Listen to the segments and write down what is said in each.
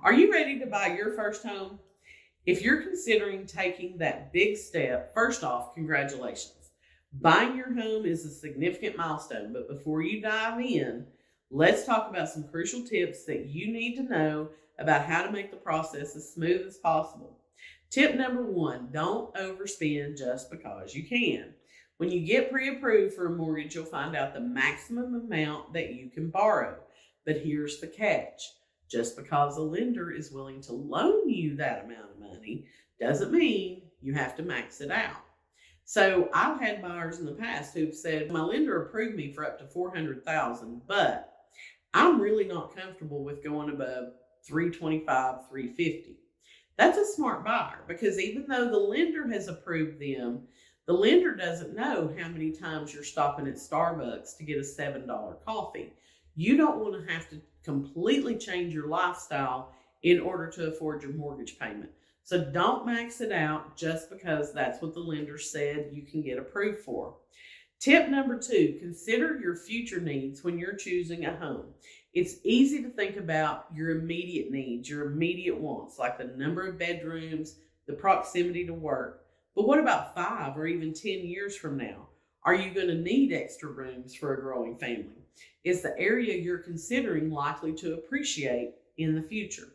Are you ready to buy your first home? If you're considering taking that big step, first off, congratulations. Buying your home is a significant milestone, but before you dive in, let's talk about some crucial tips that you need to know about how to make the process as smooth as possible. Tip number one, don't overspend just because you can. When you get pre-approved for a mortgage, you'll find out the maximum amount that you can borrow. But here's the catch. Just because a lender is willing to loan you that amount of money doesn't mean you have to max it out. So I've had buyers in the past who've said, my lender approved me for up to $400,000, but I'm really not comfortable with going above $325,000, $350,000. That's a smart buyer, because even though the lender has approved them, the lender doesn't know how many times you're stopping at Starbucks to get a $7 coffee. You don't want to have to completely change your lifestyle in order to afford your mortgage payment. So don't max it out just because that's what the lender said you can get approved for. Tip number two, consider your future needs when you're choosing a home. It's easy to think about your immediate needs, your immediate wants, like the number of bedrooms, the proximity to work. But what about 5 or even 10 years from now? Are you going to need extra rooms for a growing family? Is the area you're considering likely to appreciate in the future?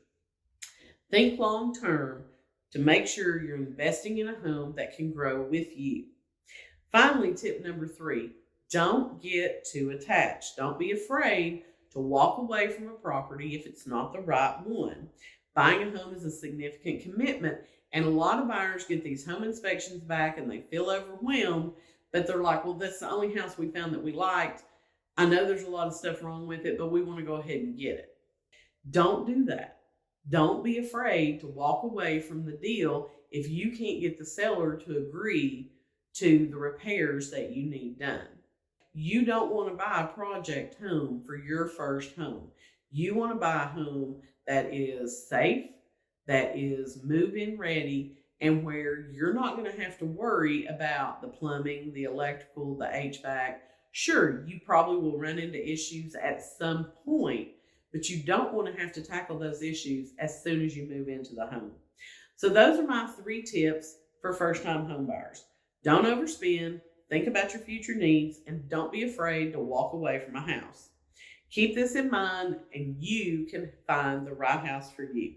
Think long term to make sure you're investing in a home that can grow with you. Finally, tip number 3, don't get too attached. Don't be afraid to walk away from a property if it's not the right one. Buying a home is a significant commitment, and a lot of buyers get these home inspections back and they feel overwhelmed, but they're like, well, that's the only house we found that we liked. I know there's a lot of stuff wrong with it, but we want to go ahead and get it. Don't do that. Don't be afraid to walk away from the deal if you can't get the seller to agree to the repairs that you need done. You don't want to buy a project home for your first home. You want to buy a home that is safe, that is move-in ready, and where you're not going to have to worry about the plumbing, the electrical, the HVAC. Sure, you probably will run into issues at some point, but you don't want to have to tackle those issues as soon as you move into the home. So those are my 3 tips for first-time home buyers. Don't overspend, think about your future needs, and don't be afraid to walk away from a house. Keep this in mind, and you can find the right house for you.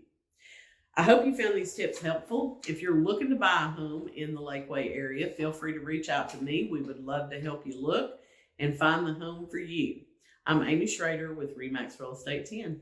I hope you found these tips helpful. If you're looking to buy a home in the Lakeway area, feel free to reach out to me. We would love to help you look and find the home for you. I'm Amy Shrader with RE/MAX Real Estate 10.